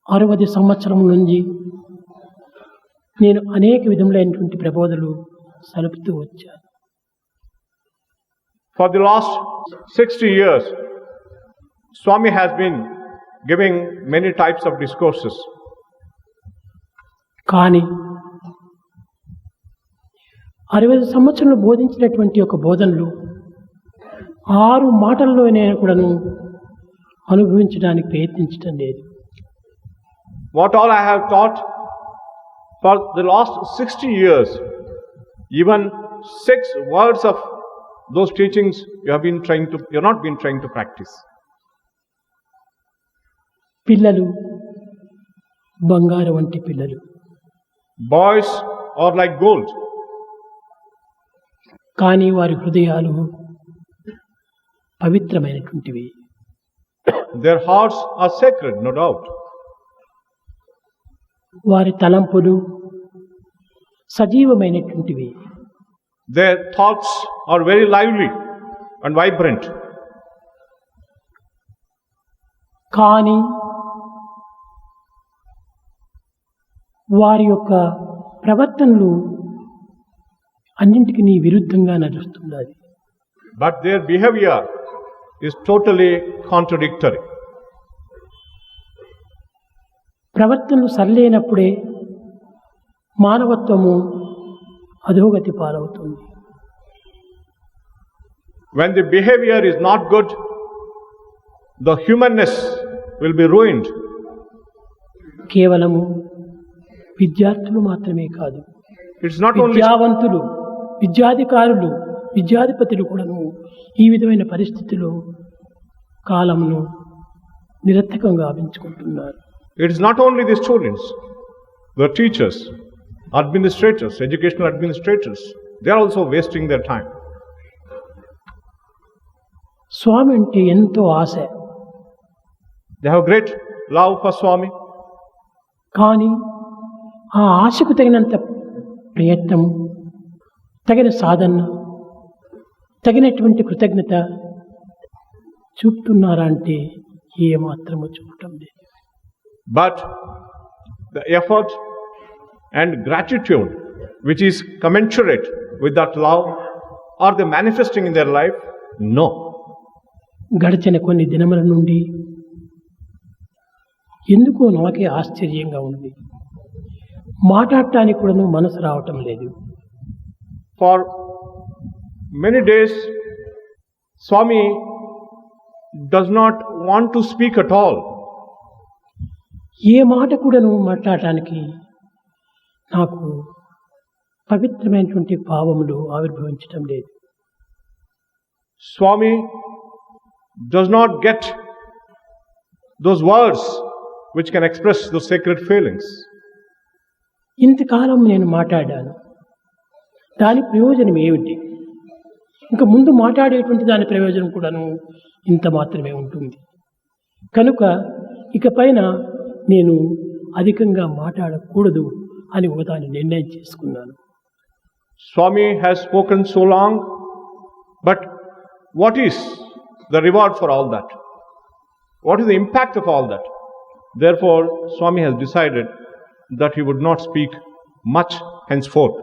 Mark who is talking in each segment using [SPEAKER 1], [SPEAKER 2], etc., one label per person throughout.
[SPEAKER 1] 60 సంవత్సరం నుంచి నేను అనేక విధములైనటువంటి ప్రబోధనలు సలుపుతూ వచ్చాను.
[SPEAKER 2] For the last 60 years, Swami has been giving many types of discourses.
[SPEAKER 1] కానీ 60 సంవత్సరాలు బోధించినటువంటి ఒక బోధనలు 6 మాటల్లో నేను కూడాను అనుభవించడానికి ప్రయత్నించడం లేదు.
[SPEAKER 2] What all I have taught for the last 60 years, even 6 words of those teachings you have not been trying to practice.
[SPEAKER 1] పిల్లలు బంగారు వంటి పిల్లలు.
[SPEAKER 2] Boys are like gold.
[SPEAKER 1] కానీ వారి హృదయాలు పవిత్రమైనటువంటివి.
[SPEAKER 2] Their hearts are sacred, no doubt.
[SPEAKER 1] వారి తలంపులు సజీవమైనటువంటివి.
[SPEAKER 2] Their thoughts are very lively and vibrant.
[SPEAKER 1] కానీ వారి యొక్క ప్రవర్తనలు అన్నింటికి విరుద్ధంగా నడుస్తున్నది.
[SPEAKER 2] But their behavior is totally contradictory.
[SPEAKER 1] ప్రవర్తనలు సరిలేనప్పుడే మానవత్వము అధోగతి పాలవుతుంది.
[SPEAKER 2] When the behavior is not good, the humanness will be ruined.
[SPEAKER 1] కేవలము విద్యార్థులు మాత్రమే కాదు,
[SPEAKER 2] It's not only
[SPEAKER 1] విద్యావంతులు, విద్యాధికారులు, విద్యాధిపతులు కూడాను ఈ విధమైన పరిస్థితిలో కాలమును నిరర్థకంగా గావించుకుంటున్నారు.
[SPEAKER 2] It is not only the students, the teachers, administrators, educational administrators, they are also wasting their time.
[SPEAKER 1] స్వామి అంటే ఎంతో ఆశ,
[SPEAKER 2] They have great love for Swami,
[SPEAKER 1] కానీ ఆ ఆశకు తగినంత ప్రయత్నం, తగిన సాధన, తగినటువంటి కృతజ్ఞత చూపుతున్నారా అంటే ఏమాత్రమూ చూపటం లేదు.
[SPEAKER 2] but the effort and gratitude which is commensurate with that love, are they manifesting in their life? No.
[SPEAKER 1] గడిచిన కొన్ని దినముల నుండి ఎందుకో నాకే ఆశ్చర్యంగా ఉంది. మాట్లాడటానికి కూడాను మనసు రావటం లేదు.
[SPEAKER 2] For many days, Swami does not want to speak at all.
[SPEAKER 1] ఏ మాట కూడాను మాట్లాడటానికి నాకు పవిత్రమైనటువంటి భావములు ఆవిర్భవించటం లేదు.
[SPEAKER 2] Swami does not get those words which can express those sacred feelings.
[SPEAKER 1] ఇంతకాలం నేను మాట్లాడాను, దాని ప్రయోజనం ఏమిటి? ఇంకా ముందు మాట్లాడేటువంటి దాని ప్రయోజనం కూడాను ఇంత మాత్రమే ఉంటుంది. కనుక ఇకపైన నేను అధికంగా మాట్లాడకూడదు అని ఒకదాన్ని నిర్ణయం చేసుకున్నాను.
[SPEAKER 2] Swami has spoken so long, but what is the reward for all that? What is the impact of all that? Therefore, Swami has decided that he would not speak much henceforth.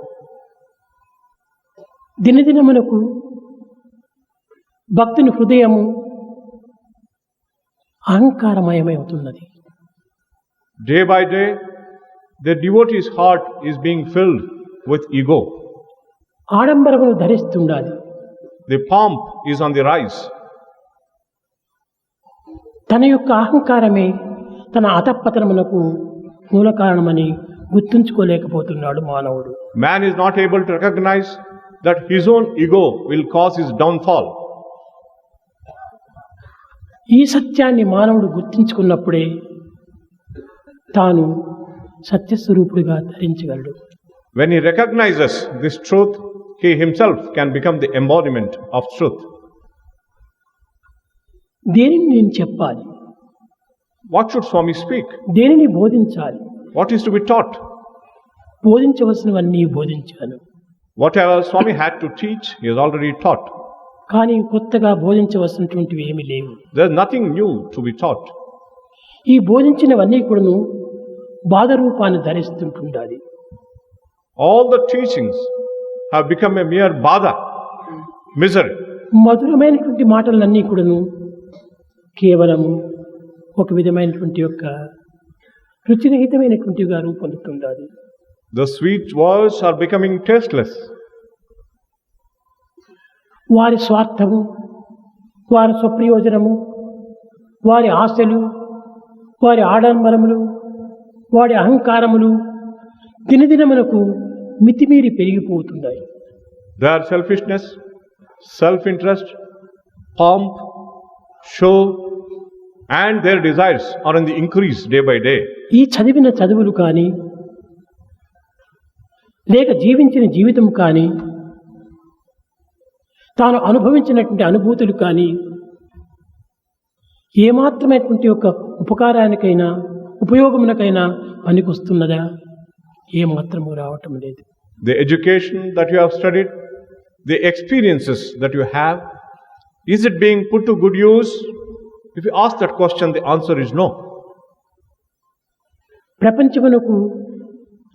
[SPEAKER 1] దినదినమునకు భక్తుని హృదయము అహంకారమయమై అవుతున్నది.
[SPEAKER 2] Day by day, the devotee's heart is being filled with ego.
[SPEAKER 1] ఆడంబరమును ధరిస్తుండాలి.
[SPEAKER 2] The pomp is on the rise.
[SPEAKER 1] తన యొక్క అహంకారమే తన అధపతనమునకు మూల కారణమని గుర్తుంచుకోలేకపోతున్నాడు మానవుడు.
[SPEAKER 2] Man is not able to recognize that his own ego will cause his downfall.
[SPEAKER 1] ఈ సత్యాన్ని మానవుడు గుర్తించుకున్నప్పుడే తాను సత్యస్వరూపుడిగా ధరించగలడు.
[SPEAKER 2] When he recognizes this truth, he himself can become the embodiment of truth.
[SPEAKER 1] దేనిని నేను చెప్పాలి?
[SPEAKER 2] What should Swami speak?
[SPEAKER 1] దేనిని బోధించాలి?
[SPEAKER 2] What is to be taught?
[SPEAKER 1] బోధించవలసినవన్నీ బోధించాను.
[SPEAKER 2] Whatever Swami had to teach, he has already taught.
[SPEAKER 1] కానీ కొత్తగా బోధించవలసినటువంటివి ఏమీ లేవు.
[SPEAKER 2] There is nothing new to be taught.
[SPEAKER 1] ఈ బోధించినవన్నీ కూడాను బాధ రూపాన్ని ధరిస్తుంటుండాలి.
[SPEAKER 2] All the teachings have become a mere bada, misery.
[SPEAKER 1] మధురమైనటువంటి మాటలన్నీ కూడాను కేవలము ఒక విధమైనటువంటి యొక్క రుచిరహితమైనటువంటిగా రూపొందుతుండాలి.
[SPEAKER 2] The sweet words are becoming tasteless.
[SPEAKER 1] వారి స్వార్థము, వారి స్వప్రయోజనము, వారి ఆశలు, వారి ఆడంబరములు, వారి అహంకారములు దినదినమునకు మితిమీరి పెరిగిపోతున్నాయి.
[SPEAKER 2] Their selfishness, self-interest, pomp, show, and their desires are in the increase day by day.
[SPEAKER 1] ఈ చదివిన చదువులు కానీ లేక జీవించిన జీవితం కానీ తాను అనుభవించినటువంటి అనుభూతులు కానీ ఏమాత్రమైనటువంటి యొక్క ఉపకారానికైనా ఉపయోగమునకైనా పనికొస్తున్నదా? ఏమాత్రము రావటం లేదు.
[SPEAKER 2] The education that you have studied, the experiences that you have, is it being put to good use? If you ask that question, the answer is no.
[SPEAKER 1] ప్రపంచమునకు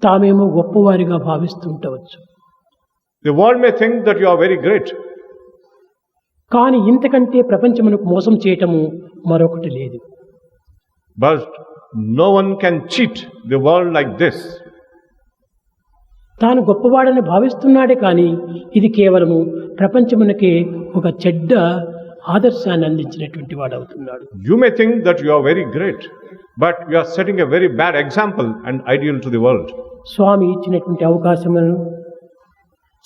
[SPEAKER 1] తామేమో గొప్పవారిగా భావిస్తుంటవచ్చు.
[SPEAKER 2] The world may think that you are very great.
[SPEAKER 1] కానీ ఇంతకంటే ప్రపంచమునకు మోసం చేయటము మరొకటి లేదు.
[SPEAKER 2] But no one can cheat the world like this.
[SPEAKER 1] తాను గొప్పవాడని భావిస్తున్నాడే కానీ ఇది కేవలము ప్రపంచమునకే ఒక చెడ్డ ఆదర్శాన్ని అందించినటువంటి వాడవుతున్నాడు.
[SPEAKER 2] You may think that you are very great, but you are setting a very bad example and ideal to the world.
[SPEAKER 1] స్వామి ఇచ్చినటువంటి అవకాశములను,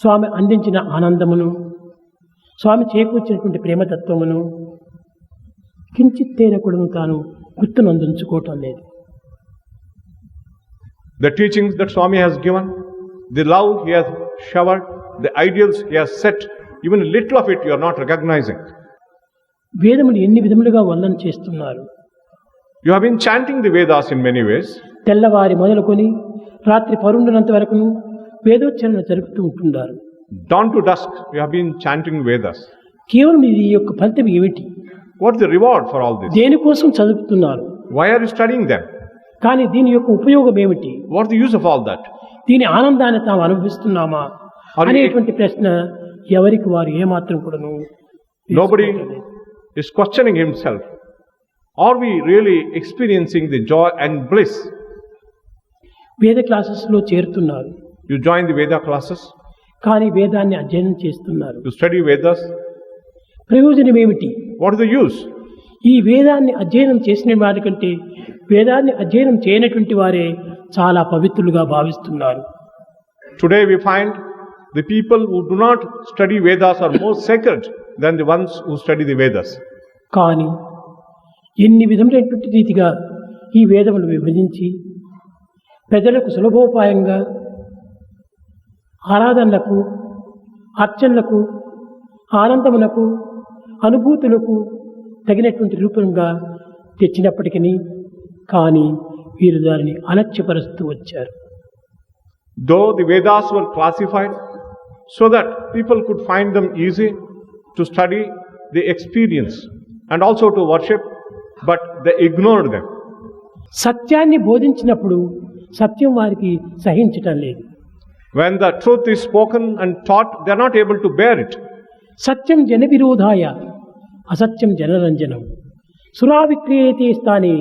[SPEAKER 1] స్వామి అందించిన ఆనందమును, స్వామి చేకూర్చినటువంటి ప్రేమతత్వమును కించిత్తైన కూడా తాను గుర్తునందుకోవటం లేదు.
[SPEAKER 2] The teachings that Swami has given, the love he has showered, the ideals he has set, even little of it you are not recognizing.
[SPEAKER 1] వేదములు ఎన్ని విధములుగా వర్ణన చేస్తున్నారు.
[SPEAKER 2] You have been chanting the Vedas in many ways.
[SPEAKER 1] తెల్లవారి మొదలుకొని రాత్రి పరుండునంత వరకు వేదోచ్చరణ జరుపుతూ ఉంటున్నారు.
[SPEAKER 2] Dawn to dusk you have been chanting Vedas.
[SPEAKER 1] కేవలం ఇది యొక్క ఫలితం ఏమిటి?
[SPEAKER 2] What is the reward for all this?
[SPEAKER 1] దేనికోసం చదువుతున్నారు?
[SPEAKER 2] Why are you studying them?
[SPEAKER 1] కానీ దీని యొక్క ఉపయోగం ఏమిటి?
[SPEAKER 2] What is the use of all that?
[SPEAKER 1] దీని ఆనందాన్ని తాము అనుభవిస్తున్నామా అనేటువంటి ప్రశ్న ఎవరికి వారు ఏమాత్రం కూడాను
[SPEAKER 2] Nobody is questioning himself. Are we really experiencing the joy and bliss?
[SPEAKER 1] వేద క్లాసెస్లో చేరుతున్నారు.
[SPEAKER 2] You join the Veda classes,
[SPEAKER 1] కానీ వేదాన్ని అధ్యయనం చేస్తున్నారు.
[SPEAKER 2] you study Vedas.
[SPEAKER 1] ప్రయోజనం ఏమిటి?
[SPEAKER 2] What is the use?
[SPEAKER 1] ఈ వేదాన్ని అధ్యయనం చేసిన వారి కంటే వేదాన్ని అధ్యయనం చేయనటువంటి వారే చాలా పవిత్రులుగా భావిస్తున్నారు.
[SPEAKER 2] Today we find the people who do not study Vedas are more sacred than the ones who study the Vedas.
[SPEAKER 1] కానీ ఎన్ని విధములైనటువంటి రీతిగా ఈ వేదములు విభజించి ప్రజలకు సులభోపాయంగా ఆరాధనలకు, అర్చనలకు, ఆనందములకు, అనుభూతులకు తగినటువంటి రూపంగా తెచ్చినప్పటికీ కానీ వీరు దానిని అలక్ష్యపరుస్తూ వచ్చారు.
[SPEAKER 2] Though the Vedas were classified so that people could find them easy to study, the experience and also to worship, but they ignored them.
[SPEAKER 1] సత్యాన్ని బోధించినప్పుడు సత్యం వారికి సహించటం లేదు.
[SPEAKER 2] When the truth is spoken and taught, they are not able to bear it.
[SPEAKER 1] సత్యం జన విరోధాయ అసత్యం జనరంజనం సురా విక్రియతే స్థానే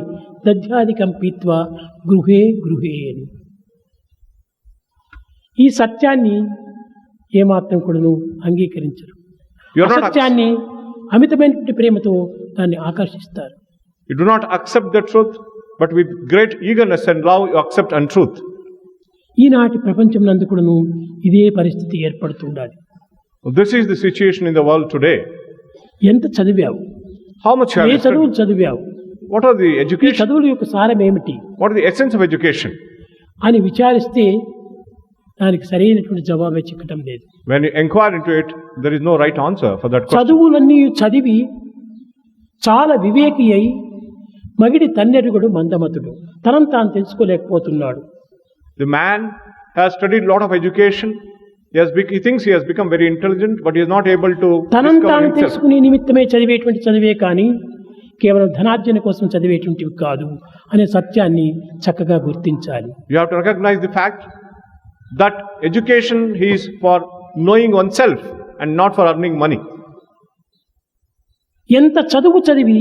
[SPEAKER 1] దధ్యాధికం పీత్వా గృహే గృహే అని. ఈ సత్యాన్ని ఏమాత్రం కూడాను అంగీకరించరు. అసత్యాన్ని అమితమైనటువంటి ప్రేమతో దాన్ని ఆకర్షిస్తారు.
[SPEAKER 2] You do not accept the truth, but with great eagerness and love you accept untruth.
[SPEAKER 1] ఈనాటి ప్రపంచం నందు కూడాను ఇదే పరిస్థితి ఏర్పడుతుండాలి.
[SPEAKER 2] This is the situation in the world today.
[SPEAKER 1] ఎంత చదివావు?
[SPEAKER 2] How much have
[SPEAKER 1] A
[SPEAKER 2] you
[SPEAKER 1] చదువులు
[SPEAKER 2] studied?
[SPEAKER 1] చదివావు?
[SPEAKER 2] What are the
[SPEAKER 1] ఈ
[SPEAKER 2] education?
[SPEAKER 1] చదువుల యొక్క సారం ఏమిటి
[SPEAKER 2] What is the essence of education?
[SPEAKER 1] అని విచారిస్తే దానికి సరైనటువంటి జవాబే చిక్కటం లేదు.
[SPEAKER 2] When you inquire into it, there is no right answer for that question.
[SPEAKER 1] చదువులన్నీ చదివి చాలా వివేకి అయి మగిడి తన్నెరుగుడు మందమతుడు తనను తాను తెలుసుకోలేకపోతున్నాడు.
[SPEAKER 2] The man has studied a lot of education. He thinks he has become very intelligent, but he is not able to
[SPEAKER 1] తనను
[SPEAKER 2] discover
[SPEAKER 1] తాను
[SPEAKER 2] himself.
[SPEAKER 1] తెలుసుకునే నిమిత్తమే చదివేటువంటి చదివే కానీ కేవలం ధనార్జన కోసం చదివేటువంటివి కాదు అనే సత్యాన్ని చక్కగా గుర్తించాలి.
[SPEAKER 2] You have to recognize the fact that education is for knowing oneself and not for earning money.
[SPEAKER 1] ఎంత చదువు చదివి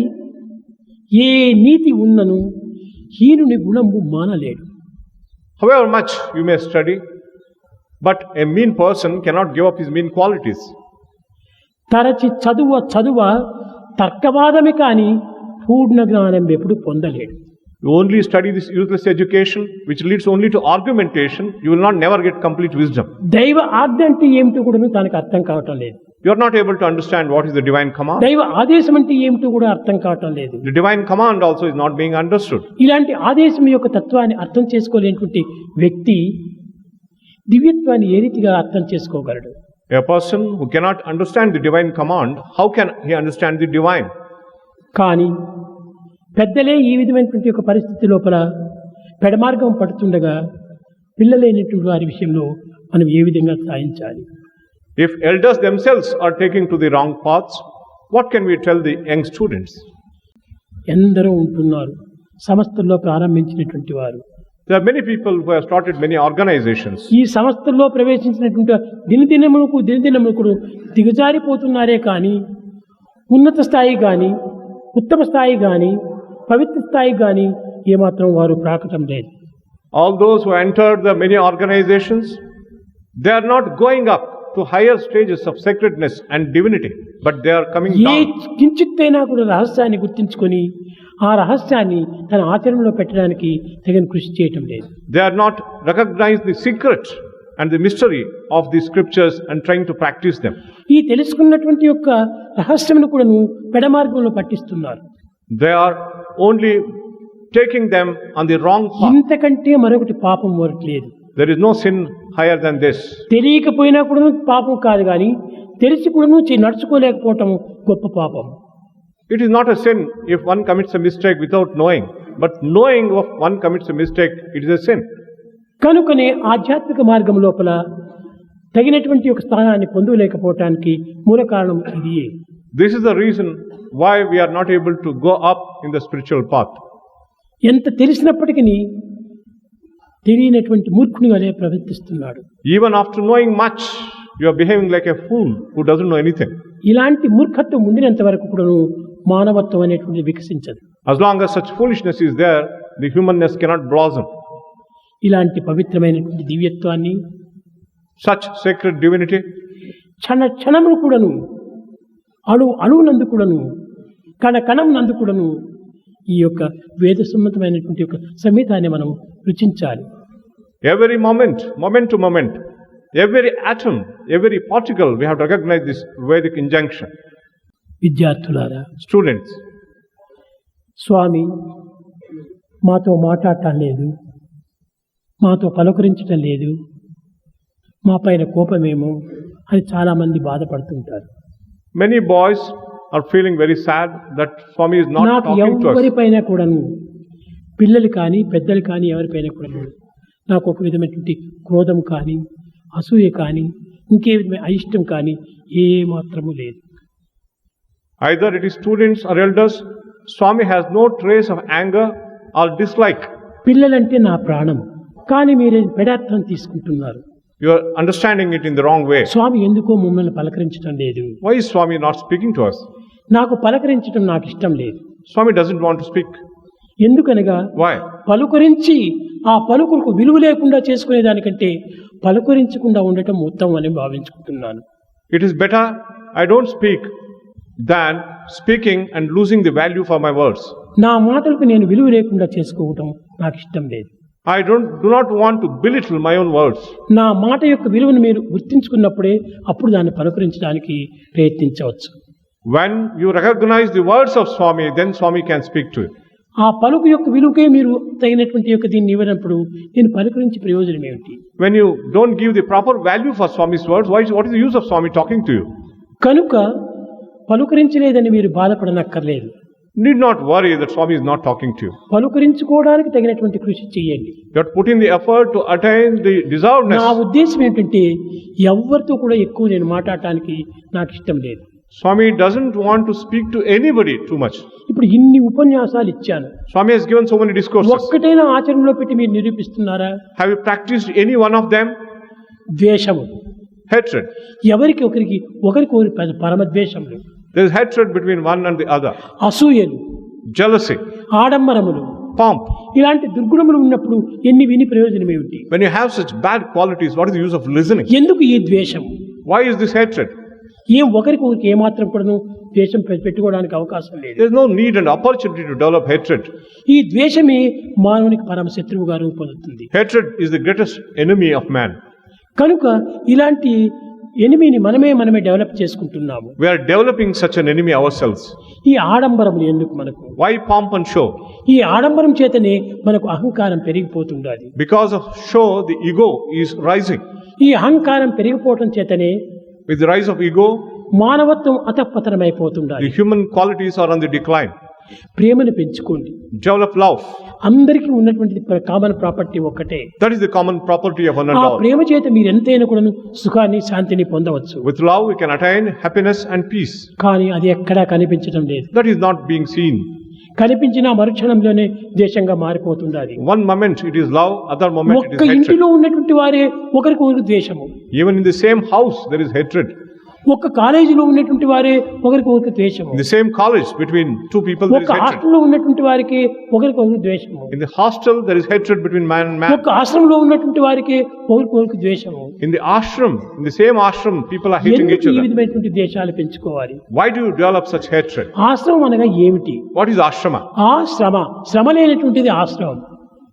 [SPEAKER 1] ఏ నీతి ఉన్నను హీనుని గుణంబు మానలేడు.
[SPEAKER 2] However much you may study, but a mean person cannot give up his mean qualities.
[SPEAKER 1] తరచి చదువ తర్కవాదమే కానీ పూర్ణ జ్ఞానం ఎప్పుడు పొందలేడు.
[SPEAKER 2] You only study this useless education which leads only to argumentation, you will not never get complete wisdom.
[SPEAKER 1] దైవ ఆజ్ఞ అంటే ఏమిటో కూడా తనకు అర్థం కావటం లేదు.
[SPEAKER 2] You are not able to understand what is the divine command.
[SPEAKER 1] దైవ ఆదేశం అంటే ఏమిటో కూడా అర్థం కావటం లేదు.
[SPEAKER 2] The divine command also is not being understood.
[SPEAKER 1] ఇలాంటి ఆదేశం యొక్క తత్వాన్ని అర్థం చేసుకోలేనటువంటి వ్యక్తి దివ్యత్వాన్ని ఏ రీతిగా అర్థం చేసుకోగలడు?
[SPEAKER 2] A person who cannot understand the divine command, how can he understand the divine?
[SPEAKER 1] కానీ పెద్దలే ఈ విధమైనటువంటి ఒక పరిస్థితి లోపల పెడమార్గం పడుతుండగా పిల్లలైనటువంటి వారి విషయంలో మనం ఏ విధంగా సాధించాలి?
[SPEAKER 2] If elders themselves are taking to the wrong paths, what can we tell the young students?
[SPEAKER 1] ఎందరో ఉంటున్నారు సంస్థల్లో ప్రారంభించినటువంటి వారు.
[SPEAKER 2] There are many people who have started many organizations.
[SPEAKER 1] ఈ సంస్థల్లో ప్రవేశించినటువంటి దినదినముకు దిగజారిపోతున్నారే కానీ ఉన్నత స్థాయి కానీ ఉత్తమ స్థాయి కానీ పవిత్ర స్థాయి కానీ ఏమాత్రం వారు ప్రాకటం లేదు.
[SPEAKER 2] All those who entered the many organizations, they are not going up to higher stages of sacredness and divinity, but they are coming
[SPEAKER 1] A
[SPEAKER 2] down.
[SPEAKER 1] కించిత్తైనా కూడా రహస్యాన్ని గుర్తించుకొని ఆ రహస్యాన్ని తన ఆచరణలో పెట్టడానికి తగిన కృషి చేయటం లేదు.
[SPEAKER 2] They are not recognized the secret and the mystery of the scriptures and trying to practice them.
[SPEAKER 1] ఈ తెలుసుకున్నటువంటి యొక్క రహస్యమును కూడాను పెడమార్గంలో పట్టిస్తున్నారు.
[SPEAKER 2] They are only taking them on the wrong path.
[SPEAKER 1] ఇంతకంటే మరొకటి పాపం మరొకటి లేదు.
[SPEAKER 2] There is no sin higher than this.
[SPEAKER 1] తెలియకపోయినా కూడా పాపం కాదు కానీ తెలిసి కూడా నడుచుకోలేకపోవటం గొప్ప పాపం.
[SPEAKER 2] It is not a sin if one commits a mistake without knowing, but knowing if one commits a mistake, it is a sin.
[SPEAKER 1] కనుకనే ఆధ్యాత్మిక మార్గం లోపల తగినటువంటి ఒక స్థానాన్ని పొందలేకపోవటానికి మూల కారణం ఇదియే.
[SPEAKER 2] This is the reason why we are not able to go up in the spiritual path.
[SPEAKER 1] ఎంత తెలిసినప్పటికీ తెలియనటువంటి మూర్ఖుని వలె ప్రవర్తిస్తున్నాడు.
[SPEAKER 2] Even after knowing much, you are behaving like a fool who doesn't know anything.
[SPEAKER 1] ఇలాంటి మూర్ఖత్వం ఉండినంత వరకు కూడా మానవత్వం అనేటువంటి వికసించదు.
[SPEAKER 2] As long as such foolishness is there, the humanness cannot blossom.
[SPEAKER 1] ఇలాంటి పవిత్రమైనటువంటి దివ్యత్వాన్ని
[SPEAKER 2] Such sacred divinity,
[SPEAKER 1] క్షణములు కూడాను అణువునందు కూడాను కణం నందు కూడాను ఈ యొక్క వేద సమ్మతమైనటువంటి యొక్క సంహితాన్ని మనం రుచించాలి.
[SPEAKER 2] every moment to moment, every atom, every particle, we have to recognize this Vedic injunction.
[SPEAKER 1] విద్యార్థులారా,
[SPEAKER 2] Students,
[SPEAKER 1] స్వామి మాతో మాట్లాడటం లేదు, మాతో పలకరించటం లేదు, మా పైన కోపమేమో అని చాలామంది బాధపడుతుంటారు.
[SPEAKER 2] many boys are feeling very sad that Swami is not
[SPEAKER 1] నాకు
[SPEAKER 2] talking to us.
[SPEAKER 1] ఎవరిపైన కూడాను పిల్లలు కానీ పెద్దలు కానీ ఎవరిపైన కూడా నాకు ఒక విధమైనటువంటి క్రోధం కానీ అసూయ కానీ ఇంకే విధమైన అయిష్టం కానీ ఏ మాత్రము లేదు.
[SPEAKER 2] Either it is students or elders, Swami has no trace of anger or dislike.
[SPEAKER 1] పిల్లలంటే నా ప్రాణం, కానీ మీరు పెడార్థం తీసుకుంటున్నారు.
[SPEAKER 2] You are understanding it in the wrong way.
[SPEAKER 1] స్వామి ఎందుకో మమ్మల్ని పలకరించడం లేదు.
[SPEAKER 2] Why is Swami not speaking to us?
[SPEAKER 1] నాకు పలకరించడం నాకు ఇష్టం లేదు.
[SPEAKER 2] Swami doesn't want to speak.
[SPEAKER 1] ఎందుకనగా
[SPEAKER 2] Why?
[SPEAKER 1] పలుకరించి ఆ పలుకులకు విలువ లేకుండా చేసుకునే దానికంటే పలుకరించకుండా ఉండటం ఉత్తమం అని భావించుకుంటున్నాను.
[SPEAKER 2] It is better I don't speak than speaking and losing the value for my words.
[SPEAKER 1] నా మాటలకు నేను విలువ లేకుండా చేసుకోవటం నాకు ఇష్టం లేదు.
[SPEAKER 2] I do not want to belittle my own words.
[SPEAKER 1] నా మాట యొక్క విలువను మీరు గుర్తించుకున్నప్పుడే అప్పుడు దాన్ని పలుకరించడానికి ప్రయత్నించవచ్చు.
[SPEAKER 2] When you recognize the words of Swami, then Swami can speak to you.
[SPEAKER 1] ఆ పలుకు యొక్క విలువకే మీరు తగినటువంటి యొక్క దీన్ని ఇవ్వనప్పుడు నేను పలుకరించి ప్రయోజనం ఏమిటి?
[SPEAKER 2] When you don't give the proper value for Swami's words, what is the use of Swami talking to you?
[SPEAKER 1] కనుక పలుకరించలేదని మీరు బాధపడనక్కర్లేదు.
[SPEAKER 2] Need not worry that Swami is not talking to you.
[SPEAKER 1] పలుకరించుకోవడానికి తగినటువంటి కృషి చేయండి.
[SPEAKER 2] You are putting the effort to attain the deservedness.
[SPEAKER 1] నా ఉద్దేశం ఏంటంటే ఎవరితో కూడా ఎక్కువ నేను మాట్లాడటానికి నాకు ఇష్టం లేదు.
[SPEAKER 2] Swami doesn't want to speak to anybody too much.
[SPEAKER 1] ఇప్పుడు ఇన్ని ఉపన్యాసాలు ఇచ్చాను,
[SPEAKER 2] Swami has given so many discourses.
[SPEAKER 1] ఒక్కటైనా ఆచరణలో పెట్టి మీరు నిరూపిస్తున్నారా?
[SPEAKER 2] Have you practiced any one of them?
[SPEAKER 1] ద్వేషము,
[SPEAKER 2] Hatred.
[SPEAKER 1] ఎవరికి ఒకరికి పరమ ద్వేషములు,
[SPEAKER 2] There is hatred between one and the other.
[SPEAKER 1] అసూయలు,
[SPEAKER 2] Jealousy.
[SPEAKER 1] ఆడంబరములు,
[SPEAKER 2] Pomp.
[SPEAKER 1] ఇలాంటి దుర్గుణములు ఉన్నప్పుడు ఎన్ని విని ప్రయోజనం ఏమిటి?
[SPEAKER 2] When you have such bad qualities, what is the use of listening?
[SPEAKER 1] ఎందుకు ఈ ద్వేషము?
[SPEAKER 2] Why is this hatred?
[SPEAKER 1] ఏం ఒకరికి ఏమాత్రం కూడాను ద్వేషం పెట్టుకోవడానికి అవకాశం లేదు.
[SPEAKER 2] There is no need and opportunity to develop hatred.
[SPEAKER 1] ఈ ద్వేషమే మానవునికి పరమ శత్రువుగా రూపొందుతుంది.
[SPEAKER 2] Hatred is the greatest enemy of man.
[SPEAKER 1] కనుక ఇలాంటి ఎనిమిని మనమే డెవలప్ చేసుకుంటున్నాము.
[SPEAKER 2] We are developing such an enemy ourselves.
[SPEAKER 1] ఈ ఆడంబరములు ఎందుకు మనకు?
[SPEAKER 2] Why pomp and show?
[SPEAKER 1] ఈ ఆడంబరం చేతనే మనకు అహంకారం పెరిగిపోతుండాలి.
[SPEAKER 2] Because of show, the ego is rising.
[SPEAKER 1] ఈ అహంకారం పెరిగిపోవటం చేతనే
[SPEAKER 2] With the rise of ego,
[SPEAKER 1] మానవత్వం అతపతనమైపోతుండాలి.
[SPEAKER 2] the human qualities are on the decline.
[SPEAKER 1] ప్రేమను పెంచుకోండి.
[SPEAKER 2] Develop love.
[SPEAKER 1] అందరికీ ఉన్నటువంటి కామన్ ప్రాపర్టీ ఒక్కటే.
[SPEAKER 2] That is the common property of one and
[SPEAKER 1] ఆ
[SPEAKER 2] all.
[SPEAKER 1] ప్రేమ చేత మీరు ఎంతైనా కూడా సుఖాన్ని శాంతిని పొందవచ్చు.
[SPEAKER 2] With love, we can attain happiness and peace.
[SPEAKER 1] కానీ అది ఎక్కడా కనిపించడం లేదు.
[SPEAKER 2] That is not being seen.
[SPEAKER 1] కనిపించిన మరుక్షణంలోనే ద్వేషంగా మారిపోతుండాలి.
[SPEAKER 2] One moment it is love, other moment it
[SPEAKER 1] ఒక్క
[SPEAKER 2] is hatred.
[SPEAKER 1] ఇంటిలో ఉన్నటువంటి వారే ఒకరికి ద్వేషము.
[SPEAKER 2] Even in the same house, there is hatred.
[SPEAKER 1] ఒక్క కాలేజీలో ఉన్నటువంటి వారే ఒకరికి ద్వేషము.
[SPEAKER 2] In the same college, between two people, there is
[SPEAKER 1] ఒక్క
[SPEAKER 2] hatred.
[SPEAKER 1] హాస్టల్లో ఉన్నటువంటి వారికి ఒకరికి ద్వేషము.
[SPEAKER 2] In the hostel, there is hatred between man and man.
[SPEAKER 1] ఒక్క ఆశ్రమంలో ఉన్నటువంటి వారికి ఒకరికి ద్వేషము.
[SPEAKER 2] In the ashram, in the same ashram, people are hating each
[SPEAKER 1] ఎందుకు ఈ
[SPEAKER 2] other.
[SPEAKER 1] విధమైనటువంటి ద్వేషాలు పెంచుకోవాలి?
[SPEAKER 2] Why do you develop such hatred?
[SPEAKER 1] ఆశ్రమం అనగా ఏమిటి?
[SPEAKER 2] What is ashrama?
[SPEAKER 1] ఆ శ్రమ లేనటువంటిది ఆశ్రమం.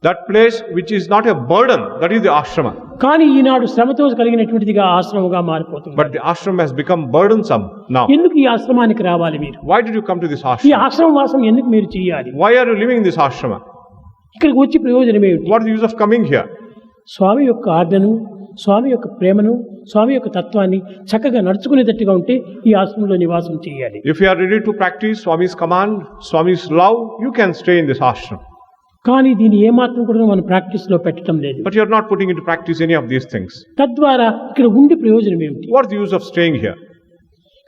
[SPEAKER 2] That place which is not a burden, that is the ashrama.
[SPEAKER 1] కానీ ఈనాడు శ్రమతో కలిగినటువంటిదిగా ఆశ్రమంగా మారిపోతుంది.
[SPEAKER 2] But the ashram has become burdensome now.
[SPEAKER 1] ఎందుకు ఈ ఆశ్రమానికి రావాలి మీరు?
[SPEAKER 2] Why did you come to this
[SPEAKER 1] ఈ
[SPEAKER 2] ashram?
[SPEAKER 1] ఆశ్రమ వాసం ఎందుకు మీరు చేయాలి?
[SPEAKER 2] Why are you living in this ashrama?
[SPEAKER 1] ఇక్కడికి వచ్చి ప్రయోజనం ఏమిటి?
[SPEAKER 2] What is the use of coming here?
[SPEAKER 1] స్వామి యొక్క ఆజ్ఞను, స్వామి యొక్క ప్రేమను, స్వామి యొక్క తత్వాన్ని చక్కగా నడుచుకునేటట్టుగా ఉంటే ఈ ఆశ్రమంలో నివాసం చేయాలి.
[SPEAKER 2] If you are ready to practice Swami's command, Swami's love, you can stay in this ashram.
[SPEAKER 1] కానీ దీన్ని ఏమాత్రం కూడా మనం ప్రాక్టీస్ లో పెట్టడం లేదు.
[SPEAKER 2] But you are not putting into practice any of these things.
[SPEAKER 1] తద్వారా ఇక్కడ ఉండి ప్రయోజనం ఏమిటి?
[SPEAKER 2] What is the use of staying here?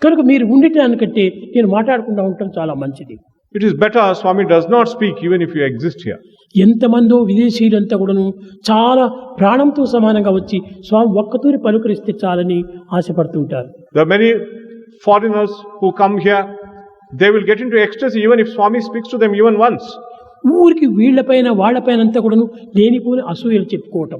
[SPEAKER 1] కనుక మీరు ఉండటానికంటే నేను మాట్లాడకుండా ఉండటం చాలా మంచిది.
[SPEAKER 2] It is better Swami does not speak even if you exist here.
[SPEAKER 1] ఎంతమందో విదేశీయులంతా కూడాను చాలా ప్రాణంతో సమానంగా వచ్చి స్వామి ఒక్కతూరి పలుకరిస్తే చాలని ఆశపడుతుంటారు.
[SPEAKER 2] There are many foreigners who come here. They will get into ecstasy even if Swami speaks to them even once.
[SPEAKER 1] ఊరికి వీళ్లపైన వాళ్ళపైన అంతా కూడాను లేనిపోని అసూయలు చెప్పుకోవటం.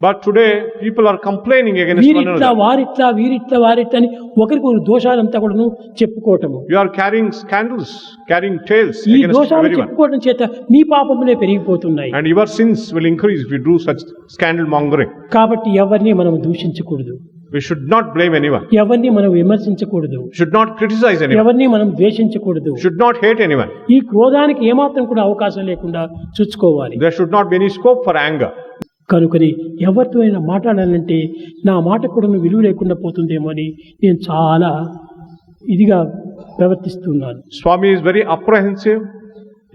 [SPEAKER 2] But today people are complaining against one
[SPEAKER 1] వీరిట్లా
[SPEAKER 2] another.
[SPEAKER 1] వారిట్లా వీరిట్లా వారిట్లా అని ఒకరికి దోషాలంతా కూడాను చెప్పుకోవటము.
[SPEAKER 2] You are carrying scandals, carrying tales
[SPEAKER 1] ఈ
[SPEAKER 2] against
[SPEAKER 1] దోషాలు
[SPEAKER 2] everyone.
[SPEAKER 1] చెప్పుకోవడం చేత మీ పాపములే పెరిగిపోతున్నాయి.
[SPEAKER 2] And your sins will increase if you do such scandal mongering.
[SPEAKER 1] కాబట్టి ఎవరిని మనం దూషించకూడదు,
[SPEAKER 2] We should not blame anyone.
[SPEAKER 1] ఎవరిని మనం విమర్శించకూడదు,
[SPEAKER 2] Should not criticize anyone.
[SPEAKER 1] ఎవరిని మనం ద్వేషించకూడదు.
[SPEAKER 2] Should not hate anyone.
[SPEAKER 1] ఈ క్రోధానికి ఏమాత్రం కూడా అవకాశం లేకుండా చూసుకోవాలి.
[SPEAKER 2] There should not be any scope for anger.
[SPEAKER 1] కనుకని ఎవరితో అయినా మాట్లాడాలంటే నా మాట కూడా విలువ లేకుండా పోతుందేమో అని నేను చాలా ఇదిగా ప్రవర్తిస్తున్నాను.
[SPEAKER 2] Swami is very apprehensive.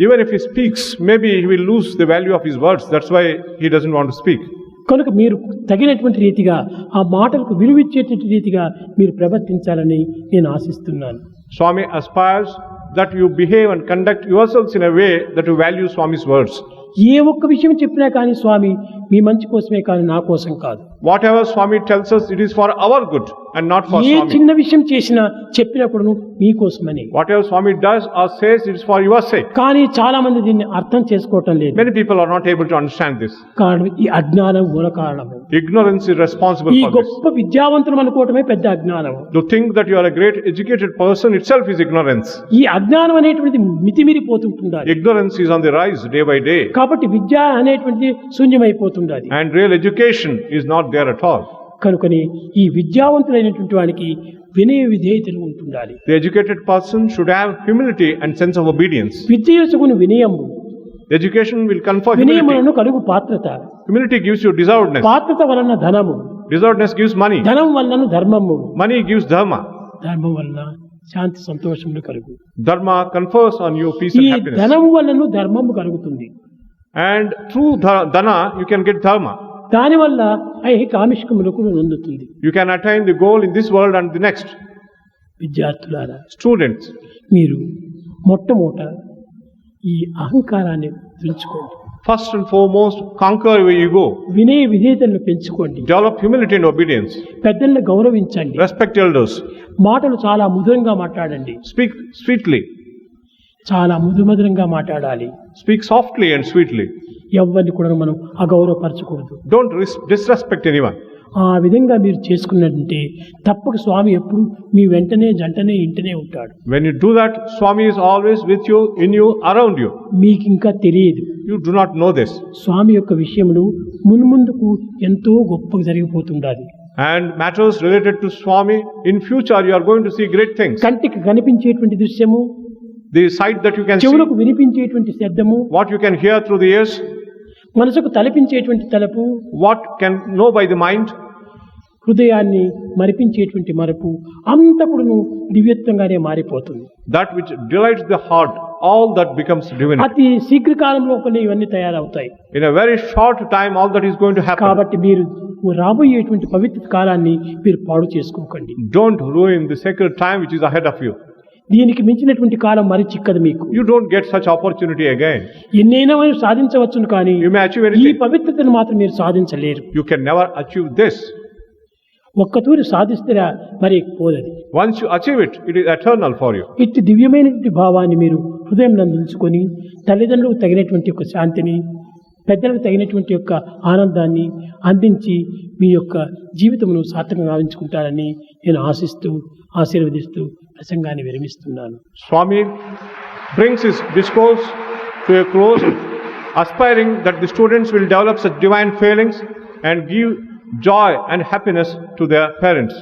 [SPEAKER 2] Even if he speaks, maybe he will lose the value of his words. That's why he doesn't want to speak.
[SPEAKER 1] కనుక మీరు తగినటువంటి రీతిగా ఆ మాటలకు విలువిచ్చేటువంటి రీతిగా మీరు ప్రవర్తించాలని నేను ఆశిస్తున్నాను.
[SPEAKER 2] Swami aspires that you behave and conduct yourselves in a way that you value Swami's words.
[SPEAKER 1] ఏ ఒక్క విషయం చెప్పినా కానీ స్వామి మీ మంచి కోసమే కానీ నా కోసం కాదు.
[SPEAKER 2] Whatever Swami tells us, it is for our good and not for
[SPEAKER 1] A
[SPEAKER 2] Swami.
[SPEAKER 1] చిన్న విషయం చేసినా చెప్పినప్పుడు మీకోసమని.
[SPEAKER 2] Whatever Swami does or says, it is for your sake.
[SPEAKER 1] కానీ చాలా మంది దీన్ని అర్థం చేసుకోవటం లేదు.
[SPEAKER 2] Many people are not able to understand this.
[SPEAKER 1] కారణం ఈ అజ్ఞానం మూల కారణము.
[SPEAKER 2] Ignorance is responsible
[SPEAKER 1] ఈ
[SPEAKER 2] for this.
[SPEAKER 1] గొప్ప విద్యావంతులు అనుకోవటమే పెద్ద అజ్ఞానము.
[SPEAKER 2] To think that you are a great educated person itself is ignorance.
[SPEAKER 1] ఈ అజ్ఞానం అనేటువంటిది మితిమీరిపోతుంటుండాలి.
[SPEAKER 2] Ignorance is on the rise day by day.
[SPEAKER 1] కాబట్టి విద్య అనేటువంటిది శూన్యమైపోతుండాలి.
[SPEAKER 2] And real education is not there at all.
[SPEAKER 1] కనుకని ఈ విద్యావంతులైనటువంటి వానికి వినయ విధేయతలు ఉంటుండాలి.
[SPEAKER 2] The educated person should have humility and sense of obedience.
[SPEAKER 1] విద్యసుకుని వినయము.
[SPEAKER 2] Education will confer humility.
[SPEAKER 1] వినయములను కలుగు పాత్రత.
[SPEAKER 2] Humility gives you deservedness.
[SPEAKER 1] పాత్రత వలన ధనము.
[SPEAKER 2] Deservedness gives money.
[SPEAKER 1] ధనం వలన ధర్మము.
[SPEAKER 2] Money gives dharma.
[SPEAKER 1] ధర్మం వలన శాంతి సంతోషములు కలుగు.
[SPEAKER 2] Dharma confers on you peace
[SPEAKER 1] ఈ
[SPEAKER 2] and happiness.
[SPEAKER 1] ధనము వలన ధర్మము కలుగుతుంది.
[SPEAKER 2] And through dana, you can get dharma.
[SPEAKER 1] దానివల్ల ఐహిక ఆమిషకములకు నొందుతుంది.
[SPEAKER 2] You can attain the goal in this world and the next.
[SPEAKER 1] విద్యార్థులారా,
[SPEAKER 2] Students,
[SPEAKER 1] మీరు మొట్టమొదట ఈ అహంకారాన్ని తెలుసుకోండి.
[SPEAKER 2] first and foremost, conquer your ego.
[SPEAKER 1] వినయ విధేయతలను పెంచుకోండి.
[SPEAKER 2] Develop humility and obedience.
[SPEAKER 1] పెద్దలను గౌరవించండి.
[SPEAKER 2] Respect elders.
[SPEAKER 1] మాటలు చాలా మధురంగా మాట్లాడండి.
[SPEAKER 2] Speak sweetly.
[SPEAKER 1] చాలా మధురంగా మాట్లాడాలి.
[SPEAKER 2] Speak softly and sweetly.
[SPEAKER 1] ఎవరిని కూడా మనం అగౌరవపరచకూడదు.
[SPEAKER 2] Don't disrespect anyone.
[SPEAKER 1] ఆ విధంగా మీరు చేసుకున్నట్టుంటే తప్పక స్వామి ఎప్పుడు మీ వెంటనే జంటనే ఇంటనే ఉంటాడు.
[SPEAKER 2] When you do that, Swami is always with you, in you, around you.
[SPEAKER 1] మీకు ఇంకా తెలియదు.
[SPEAKER 2] You do not know this.
[SPEAKER 1] స్వామి యొక్క విషయములు మున్ముందుకు ఎంతో గొప్పగా జరిగిపోతుండాలి.
[SPEAKER 2] And matters related to Swami, in future you are going to see great things.
[SPEAKER 1] కంటికి కనిపించేటువంటి దృశ్యము,
[SPEAKER 2] The sight that you can see,
[SPEAKER 1] చెవులకు వినిపించేటువంటి శబ్దము,
[SPEAKER 2] what you can hear through the ears,
[SPEAKER 1] మనసుకు తలపించేటువంటి తలపు,
[SPEAKER 2] what can know by the mind,
[SPEAKER 1] హృదయాన్ని మరిపించేటువంటి మరపు అంతకుడును దివ్యత్వంగానే మారిపోతుంది.
[SPEAKER 2] that which delights the heart, all that becomes divinity.
[SPEAKER 1] అతి శీఘ్రకాలం లోపలే ఇవన్నీ తయారవుతాయి.
[SPEAKER 2] In a very short time, all that is going to happen.
[SPEAKER 1] కాబట్టి మీరు రాబోయేటువంటి పవిత్ర కాలాన్ని మీరు పాడు చేసుకోకండి.
[SPEAKER 2] Don't ruin the sacred time which is ahead of you.
[SPEAKER 1] దీనికి మించినటువంటి కాలం మరి చిక్కదు మీకు.
[SPEAKER 2] You don't get such opportunity again.
[SPEAKER 1] ఎన్నైనా మీరు సాధించవచ్చును కానీ
[SPEAKER 2] You may achieve
[SPEAKER 1] ఈ
[SPEAKER 2] anything.
[SPEAKER 1] పవిత్రతను మాత్రం మీరు సాధించలేరు.
[SPEAKER 2] You can never achieve this.
[SPEAKER 1] ఒక్కతూరి సాధిస్తే మరి పోదది.
[SPEAKER 2] Once you achieve it, it is eternal for you.
[SPEAKER 1] ఇట్టి దివ్యమైనటువంటి భావాన్ని మీరు హృదయం నందించుకొని తల్లిదండ్రులకు తగినటువంటి యొక్క శాంతిని, పెద్దలకు తగినటువంటి యొక్క ఆనందాన్ని అందించి మీ యొక్క జీవితమును సార్థకంగా గావించుకుంటారని నేను ఆశిస్తూ ఆశీర్వదిస్తూ ప్రసంగాన్ని విరమిస్తున్నాను.
[SPEAKER 2] Swami brings his discourse to a close, aspiring that the students will develop such divine feelings and give joy and happiness to their parents.